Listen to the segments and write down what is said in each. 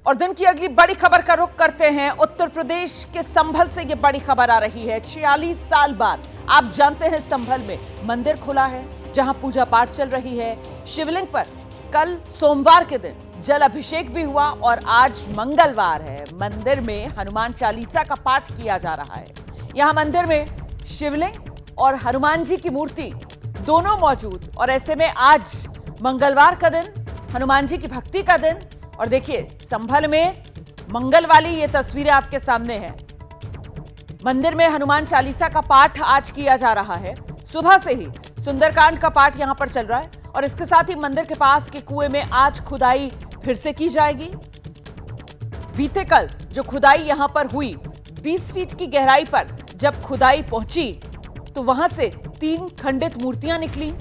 और दिन की अगली बड़ी खबर का रुख करते हैं। उत्तर प्रदेश के संभल से ये बड़ी खबर आ रही है। 46 साल बाद आप जानते हैं संभल में मंदिर खुला है जहां पूजा पाठ चल रही है। शिवलिंग पर कल सोमवार के दिन जल अभिषेक भी हुआ और आज मंगलवार है। मंदिर में हनुमान चालीसा का पाठ किया जा रहा है। यहां मंदिर में शिवलिंग और हनुमान जी की मूर्ति दोनों मौजूद और ऐसे में आज मंगलवार का दिन, हनुमान जी की भक्ति का दिन। और देखिए संभल में मंगल वाली ये तस्वीरें आपके सामने हैं। मंदिर में हनुमान चालीसा का पाठ आज किया जा रहा है। सुबह से ही सुंदरकांड का पाठ यहां पर चल रहा है और इसके साथ ही मंदिर के पास के कुएं में आज खुदाई फिर से की जाएगी। बीते कल जो खुदाई यहां पर हुई, 20 फीट की गहराई पर जब खुदाई पहुंची तो वहां से 3 खंडित मूर्तियां निकली,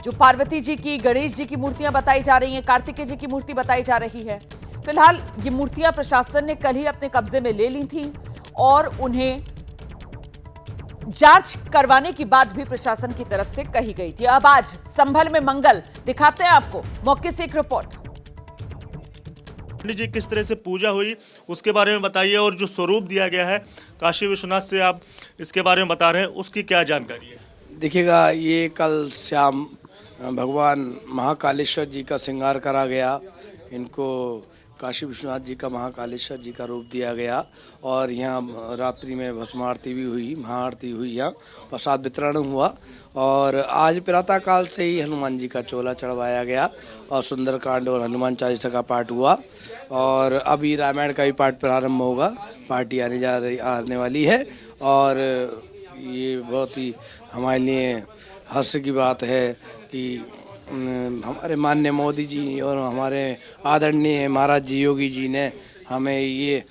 जो पार्वती जी की, गणेश जी की मूर्तियां बताई जा रही हैं, कार्तिकेय जी की मूर्ति बताई जा रही है। फिलहाल ये मूर्तियां प्रशासन ने कल ही अपने कब्जे में ले ली थी और उन्हें जांच करवाने की बात भी प्रशासन की तरफ से कही गई थी। अब आज संभल में मंगल दिखाते हैं आपको, मौके से एक रिपोर्ट। जी किस तरह से पूजा हुई उसके बारे में बताइए, और जो स्वरूप दिया गया है काशी विश्वनाथ से आप इसके बारे में बता रहे हैं, उसकी क्या जानकारी है? देखिएगा, ये कल शाम भगवान महाकालेश्वर जी का श्रृंगार करा गया। इनको काशी विश्वनाथ जी का महाकालेश्वर जी का रूप दिया गया और यहाँ रात्रि में भस्म आरती भी हुई, महाआरती हुई, यहाँ प्रसाद वितरण हुआ। और आज प्रातःकाल से ही हनुमान जी का चोला चढ़वाया गया और सुंदरकांड और हनुमान चालीसा का पाठ हुआ। और अभी रामायण का भी पाठ प्रारंभ होगा। पार्टी आने वाली है और ये बहुत ही हमारे लिए हर्ष की बात है कि हमारे माननीय मोदी जी और हमारे आदरणीय महाराज जी योगी जी ने हमें ये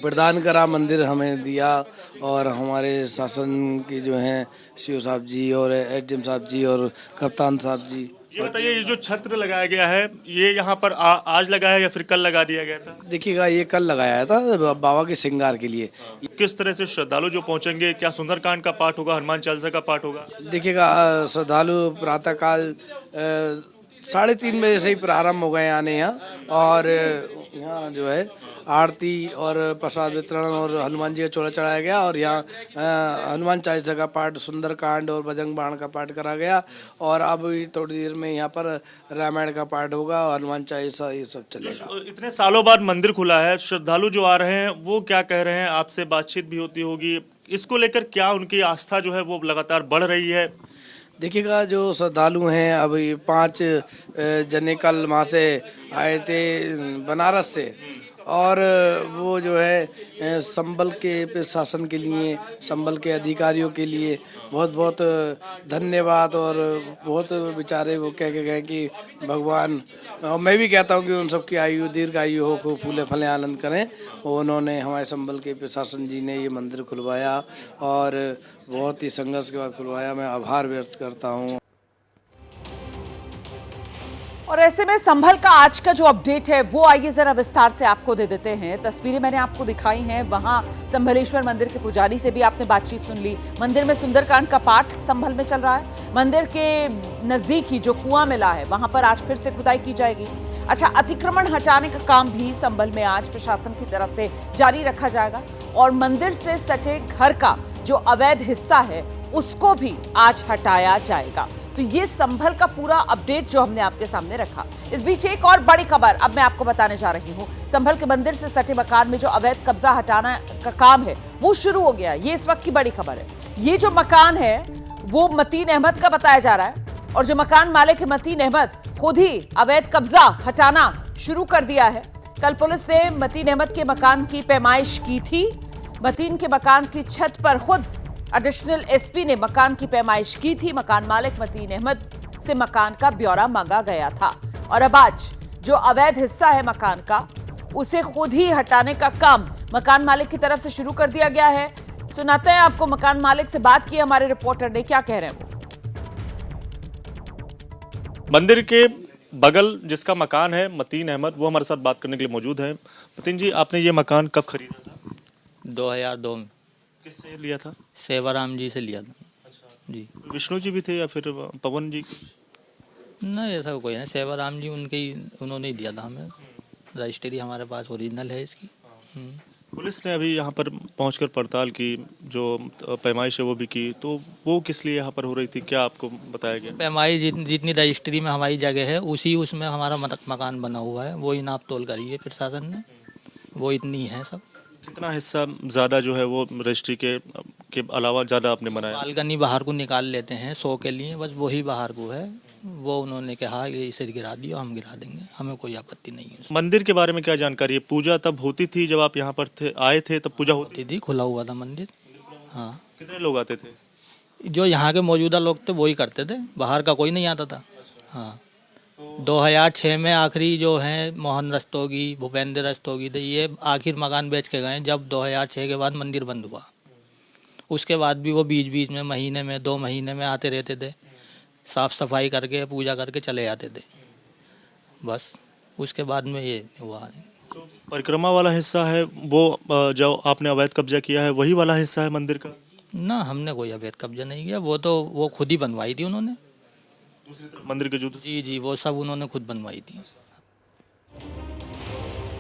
प्रदान करा, मंदिर हमें दिया। और हमारे शासन के जो हैं सीओ साहब जी और एसडीएम साहब जी और कप्तान साहब जी। ये बताइए, ये जो छत्र लगाया गया है ये यहाँ पर आज लगा है या फिर कल लगा दिया गया था? देखिएगा, ये कल लगाया था बाबा के श्रृंगार के लिए। किस तरह से श्रद्धालु जो पहुंचेंगे, क्या सुंदरकांड का पाठ होगा, हनुमान चालीसा का पाठ होगा? देखिएगा, श्रद्धालु प्रातःकाल 3:30 बजे से ही प्रारंभ हो गए आने यहाँ। और यहाँ जो है आरती और प्रसाद वितरण और हनुमान जी का चोला चढ़ाया गया और यहाँ हनुमान चालीसा का पाठ, सुंदरकांड और बजरंग बाण का पाठ करा गया। और अब थोड़ी देर में यहाँ पर रामायण का पाठ होगा और हनुमान चालीसा ये सब चलेगा। इतने सालों बाद मंदिर खुला है, श्रद्धालु जो आ रहे हैं वो क्या कह रहे हैं? आपसे बातचीत भी होती होगी, इसको लेकर क्या उनकी आस्था जो है वो लगातार बढ़ रही है? देखिएगा, जो श्रद्धालु हैं, अभी 5 जने कल वहाँ से आए थे बनारस से। और वो जो है संभल के प्रशासन के लिए, संभल के अधिकारियों के लिए बहुत बहुत धन्यवाद। और बहुत बेचारे वो कह के गए कि भगवान, और मैं भी कहता हूँ कि उन सबकी आयु दीर्घ आयु हो, खूब फूले फले आनंद करें। उन्होंने, हमारे संभल के प्रशासन जी ने ये मंदिर खुलवाया और बहुत ही संघर्ष के बाद खुलवाया। मैं आभार व्यक्त करता हूँ। और ऐसे में संभल का आज का जो अपडेट है वो आइए जरा विस्तार से आपको दे देते हैं। तस्वीरें मैंने आपको दिखाई हैं, वहां संभलेश्वर मंदिर के पुजारी से भी आपने बातचीत सुन ली। मंदिर में सुंदरकांड का पाठ संभल में चल रहा है। मंदिर के नजदीक ही जो कुआं मिला है वहां पर आज फिर से खुदाई की जाएगी। अच्छा, अतिक्रमण हटाने का काम भी संभल में आज प्रशासन की तरफ से जारी रखा जाएगा और मंदिर से सटे घर का जो अवैध हिस्सा है उसको भी आज हटाया जाएगा। तो ये संभल का पूरा अपडेट जो हमने आपके सामने रखा। इस बीच एक और बड़ी खबर अब मैं आपको बताने जा रही हूँ। संभल के मंदिर से सटे मकान में जो अवैध कब्जा हटाना का काम है वो शुरू हो गया। ये इस वक्त की बड़ी खबर है। ये जो मकान है वो मतीन अहमद का बताया जा रहा है और जो मकान मालिक है मतीन अहमद खुद ही अवैध कब्जा हटाना शुरू कर दिया है। कल पुलिस ने मतीन अहमद के मकान की पैमाइश की थी। मतीन के मकान की छत पर खुद एडिशनल एसपी ने मकान की पैमाइश की थी। मकान मालिक मतीन अहमद से मकान का ब्यौरा मांगा गया था और अब आज जो अवैध हिस्सा है मकान का उसे खुद ही हटाने का काम मकान मालिक की तरफ से शुरू कर दिया गया है। सुनाते हैं आपको, मकान मालिक से बात की हमारे रिपोर्टर ने, क्या कह रहे हैं वो। मंदिर के बगल जिसका मकान है मतीन अहमद, वो हमारे साथ बात करने के लिए मौजूद है। मतीन जी, आपने ये मकान कब खरीदा था? 2002 में। किससे लिया था? सेवाराम जी से लिया था। अच्छा जी। विष्णु जी भी थे या फिर पवन जी? नहीं ऐसा कोई नहीं, सेवाराम जी उन्होंने ही दिया था हमें, रजिस्ट्री हमारे पास ओरिजिनल है इसकी। पुलिस ने अभी यहाँ पर पहुंचकर पड़ताल की, जो पैमाइश है वो भी की, तो वो किस लिए यहाँ पर हो रही थी, क्या आपको बताया गया? पैमाई जितनी रजिस्ट्री में हमारी जगह है उसमें हमारा मकान बना हुआ है, वही नाप तोल करी है प्रशासन ने, वो इतनी है सब। कितना हिस्सा ज़्यादा जो है वो रजिस्ट्री के अलावा ज़्यादा आपने बनाया? बालकनी बाहर को निकाल लेते हैं 100 के लिए, बस वही बाहर को है, वो उन्होंने कहा कि इसे गिरा दियो, हम गिरा देंगे, हमें कोई आपत्ति नहीं है। मंदिर के बारे में क्या जानकारी है? पूजा तब होती थी जब आप यहाँ पर आए थे, तब पूजा होती थी, खुला हुआ था मंदिर। हाँ, कितने लोग आते थे? जो यहाँ के मौजूदा लोग थे वही करते थे, बाहर का कोई नहीं आता था। हाँ, 2006 में आखिरी जो है मोहन रस्तोगी, भूपेंद्र रस्तोगी थे, ये आखिर मकान बेच के गए जब 2006 के बाद मंदिर बंद हुआ। उसके बाद भी वो बीच बीच में महीने में 2 महीने में आते रहते थे, साफ सफाई करके पूजा करके चले जाते थे, बस उसके बाद में ये हुआ। तो परिक्रमा वाला हिस्सा है वो जो आपने अवैध कब्जा किया है, वही वाला हिस्सा है मंदिर का? ना, हमने कोई अवैध कब्जा नहीं किया, वो खुद ही बनवाई थी उन्होंने। दूसरी तरफ मंदिर के जो जी वो सब उन्होंने खुद बनवाई थी।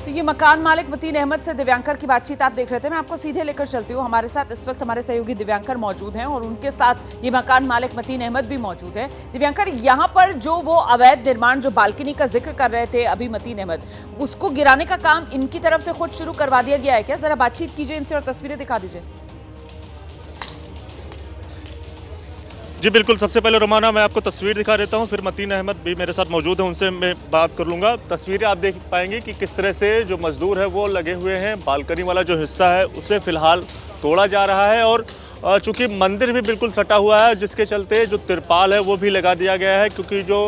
तो ये मकान मालिक मतीन अहमद से दिव्यांकर की बातचीत आप देख रहे थे। मैं आपको सीधे लेकर चलती हूँ, हमारे साथ इस वक्त हमारे सहयोगी दिव्यांकर मौजूद हैं और उनके साथ ये मकान मालिक मतीन अहमद भी मौजूद है। दिव्यांकर, यहाँ पर जो वो अवैध निर्माण, जो बालकनी का जिक्र कर रहे थे अभी मतीन अहमद, उसको गिराने का काम इनकी तरफ से खुद शुरू करवा दिया गया है क्या? जरा बातचीत कीजिए इनसे और तस्वीरें दिखा दीजिए। जी बिल्कुल, सबसे पहले रोमाना मैं आपको तस्वीर दिखा देता हूं, फिर मतीन अहमद भी मेरे साथ मौजूद हैं, उनसे मैं बात कर लूँगा। तस्वीरें आप देख पाएंगे कि किस तरह से जो मजदूर है वो लगे हुए हैं, बालकनी वाला जो हिस्सा है उसे फिलहाल तोड़ा जा रहा है और चूँकि मंदिर भी बिल्कुल सटा हुआ है, जिसके चलते जो तिरपाल है वो भी लगा दिया गया है, क्योंकि जो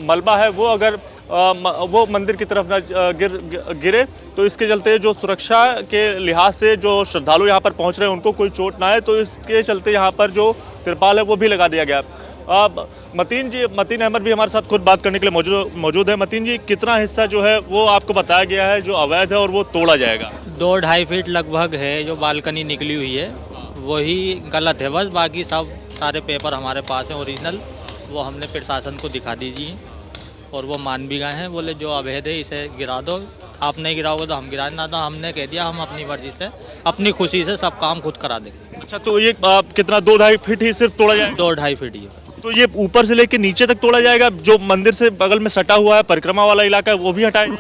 मलबा है वो अगर वो मंदिर की तरफ न गिरे तो इसके चलते जो सुरक्षा के लिहाज से जो श्रद्धालु यहाँ पर पहुँच रहे हैं उनको कोई चोट ना आए, तो इसके चलते यहाँ पर जो तिरपाल है वो भी लगा दिया गया। मतीन अहमद भी हमारे साथ खुद बात करने के लिए मौजूद है। मतीन जी, कितना हिस्सा जो है वो आपको बताया गया है जो अवैध है और वो तोड़ा जाएगा? 2-2.5 फीट लगभग है जो बालकनी निकली हुई है, वही गलत है, बस बाकी सारे पेपर हमारे पास हैं ओरिजिनल, वो हमने प्रशासन को दिखा दीजिए और वो मान भी गए हैं, बोले जो अवैध है इसे गिरा दो, आप नहीं गिराओगे तो हम गिरा देना। तो हमने कह दिया हम अपनी मर्जी से अपनी खुशी से सब काम खुद करा देंगे। अच्छा, तो ये कितना 2-2.5 फीट ही सिर्फ तोड़ा जाएगा? 2-2.5 फीट ही। तो ये ऊपर से लेके नीचे तक तोड़ा जाएगा? जो मंदिर से बगल में सटा हुआ है परिक्रमा वाला इलाका है वो भी हटाएंगे?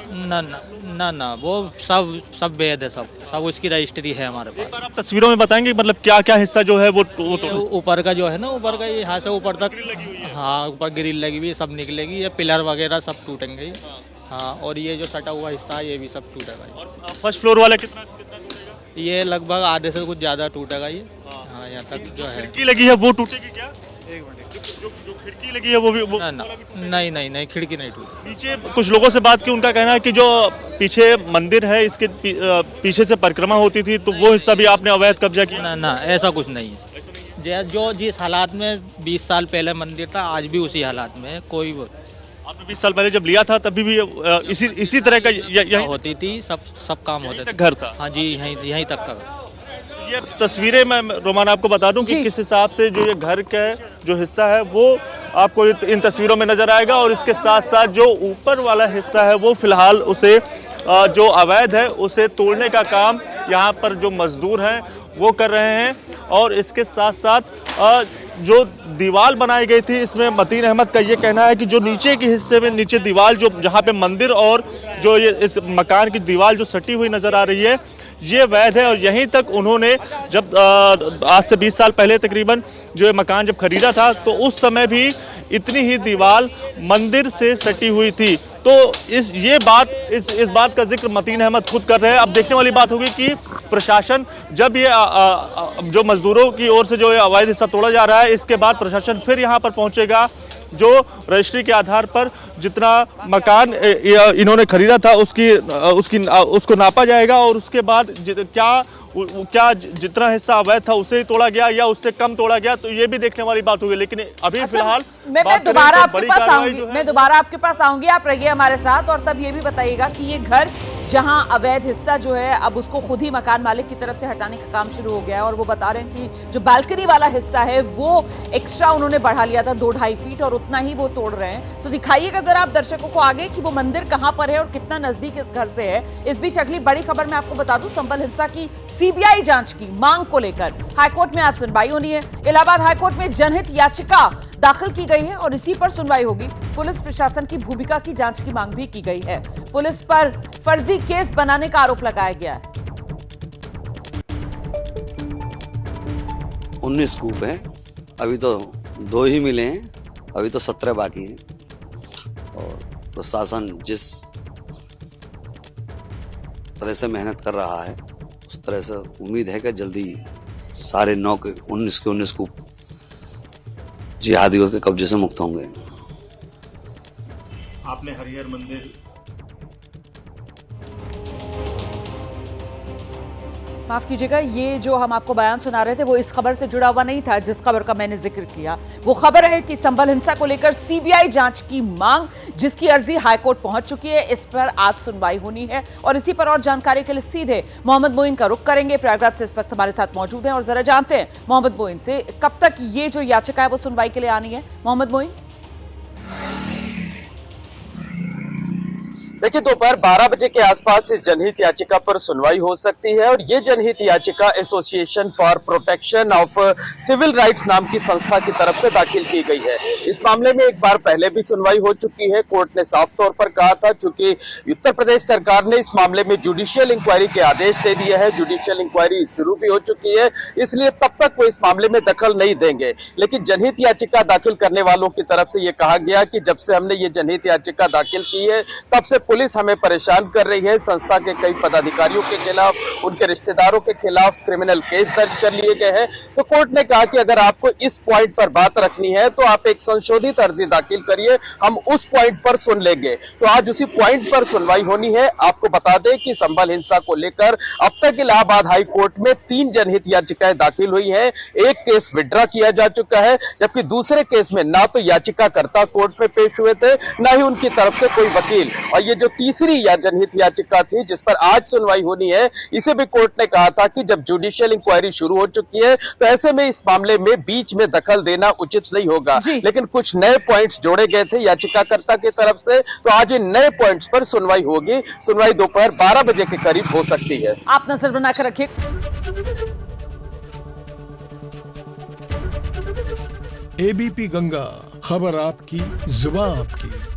ना वो सब वैध है, सब उसकी रजिस्ट्री है हमारे पास। एक बार आप तस्वीरों में बताएंगे मतलब क्या क्या हिस्सा जो है वो ऊपर का जो है ना, ऊपर का यहाँ से ऊपर तक, हाँ ऊपर ग्रिल लगी हुई सब निकलेगी, ये पिलर वगैरह सब टूटेंगे। हाँ, और ये जो सटा हुआ हिस्सा है ये भी सब टूटेगा। और फर्स्ट फ्लोर वाला कितना ये लगभग आधे से कुछ ज़्यादा टूटेगा ये। हाँ, यहाँ तक जो है खिड़की लगी है वो टूटेगी क्या? एक मिनट, जो खिड़की लगी है वो भी नहीं खिड़की नहीं टूटी। नीचे कुछ लोगों से बात की, उनका कहना है कि जो पीछे मंदिर है इसके पीछे से परिक्रमा होती थी तो वो हिस्सा भी आपने अवैध कब्जा किया? ना ऐसा कुछ नहीं है। जो जिस हालात में 20 साल पहले मंदिर था आज भी उसी हालात में है। कोई आपने 20 साल पहले जब लिया था तभी भी इसी तरह का यही होती थी, सब काम होते थे, घर था? हाँ जी, यहीं तक का। ये तस्वीरें मैं रोमान आपको बता दूं कि किस हिसाब से जो ये घर का जो हिस्सा है वो आपको इन तस्वीरों में नजर आएगा और इसके साथ साथ जो ऊपर वाला हिस्सा है वो फिलहाल उसे जो अवैध है उसे तोड़ने का काम यहाँ पर जो मजदूर हैं वो कर रहे हैं। और इसके साथ साथ जो दीवार बनाई गई थी इसमें मतीन अहमद का ये कहना है कि जो नीचे के हिस्से में नीचे दीवार जो जहाँ पे मंदिर और जो ये इस मकान की दीवार जो सटी हुई नज़र आ रही है ये वैध है। और यहीं तक उन्होंने जब आज से 20 साल पहले तकरीबन जो ये मकान जब खरीदा था तो उस समय भी इतनी ही दीवार मंदिर से सटी हुई थी। तो इस बात का जिक्र मतीन अहमद खुद कर रहे हैं। अब देखने वाली बात होगी कि प्रशासन जब ये जो मजदूरों की ओर से जो अवैध हिस्सा तोड़ा जा रहा है इसके बाद प्रशासन फिर यहाँ पर पहुँचेगा, जो रजिस्ट्री के आधार पर जितना मकान इन्होंने खरीदा था उसको नापा जाएगा और उसके बाद क्या वो क्या जितना हिस्सा अवैध था उसे ही तोड़ा गया या उससे कम तोड़ा गया, तो ये भी देखने वाली बात होगी। लेकिन अभी फिलहाल मैं दोबारा आपके पास आऊंगी, मैं दोबारा आपके पास आऊंगी, आप रहिए हमारे साथ। और तब ये भी बताइएगा कि ये घर जहां अवैध हिस्सा जो है अब उसको खुद ही मकान मालिक की तरफ से हटाने का काम शुरू हो गया है, और वो बता रहे हैं कि जो बालकनी वाला हिस्सा है वो एक्स्ट्रा उन्होंने बढ़ा लिया था 2-2.5 फीट, और उतना ही वो तोड़ रहे हैं। तो दिखाइएगा जरा आप दर्शकों को आगे कि वो मंदिर कहां पर है और कितना नजदीक इस घर से है। इस बीच अगली बड़ी खबर मैं आपको बता दूं, संभल हिंसा की सीबीआई जांच की मांग को लेकर हाईकोर्ट में आज सुनवाई होनी है। इलाहाबाद हाईकोर्ट में जनहित याचिका दाखिल की गई है और इसी पर सुनवाई होगी। पुलिस प्रशासन की भूमिका की जांच की मांग भी की गई है। पुलिस पर फर्जी केस बनाने का आरोप लगाया गया है। 19 स्कूप हैं, अभी तो 2 ही मिले हैं, अभी तो 17 बाकी हैं। और प्रशासन जिस तरह से मेहनत कर रहा है उस तरह से उम्मीद है कि जल्दी सारे 9 के 19 स्कूप जिहादियों के कब्जे से मुक्त होंगे। आपने हरिहर मंदिर, माफ कीजिएगा, ये जो हम आपको बयान सुना रहे थे वो इस खबर से जुड़ा हुआ नहीं था जिस खबर का मैंने जिक्र किया। वो खबर है कि संभल हिंसा को लेकर सीबीआई जांच की मांग, जिसकी अर्जी हाईकोर्ट पहुंच चुकी है, इस पर आज सुनवाई होनी है। और इसी पर और जानकारी के लिए सीधे मोहम्मद मोइन का रुख करेंगे। प्रयागराज से इस वक्त हमारे साथ मौजूद हैं और जरा जानते हैं मोहम्मद मोइन से कब तक ये जो याचिका है वो सुनवाई के लिए आनी है। मोहम्मद मोइन, देखिए, दोपहर 12 बजे के आसपास इस जनहित याचिका पर सुनवाई हो सकती है और ये जनहित याचिका association for protection of civil rights नाम की संस्था की तरफ से दाखिल की गई है। इस मामले में एक बार पहले भी सुनवाई हो चुकी है। कोर्ट ने साफ तौर पर कहा था, चूंकि उत्तर प्रदेश सरकार ने इस मामले में जुडिशियल इंक्वायरी के आदेश दे दिए हैं, जुडिशियल इंक्वायरी शुरू भी हो चुकी है, इसलिए तब तक वो इस मामले में दखल नहीं देंगे। लेकिन जनहित याचिका दाखिल करने वालों की तरफ से ये कहा गया कि जब से हमने ये जनहित याचिका दाखिल की है तब से पुलिस हमें परेशान कर रही है। संस्था के कई पदाधिकारियों के खिलाफ, उनके रिश्तेदारों के खिलाफ क्रिमिनल केस दर्ज कर लिए गए हैं। तो कोर्ट ने कहा कि अगर आपको इस पॉइंट पर बात रखनी है तो आप एक संशोधित अर्जी दाखिल करिए, हम उस पॉइंट पर सुन लेंगे। तो आज उसी पॉइंट पर सुनवाई होनी है। आपको बता दें कि संभल हिंसा को लेकर अब तक इलाहाबाद हाई कोर्ट में 3 जनहित याचिकाएं दाखिल हुई हैं। एक केस विड्रॉ किया जा चुका है, जबकि दूसरे केस में ना तो याचिकाकर्ता कोर्ट में पेश हुए थे, ना ही उनकी तरफ से कोई वकील। और ये जो तीसरी जनहित याचिका थी जिस पर आज सुनवाई होनी है, इसे भी कोर्ट ने कहा था कि जब जुडिशियल इंक्वायरी शुरू हो चुकी है तो ऐसे में इस मामले में बीच में दखल देना उचित नहीं होगा। लेकिन कुछ नए पॉइंट्स जोड़े गए थे याचिकाकर्ता की तरफ से, तो आज इन नए पॉइंट्स पर सुनवाई होगी। सुनवाई दोपहर 12 बजे के करीब हो सकती है। आप नजर बनाकर रखिए। एबीपी गंगा, खबर आपकी, जुबान आपकी।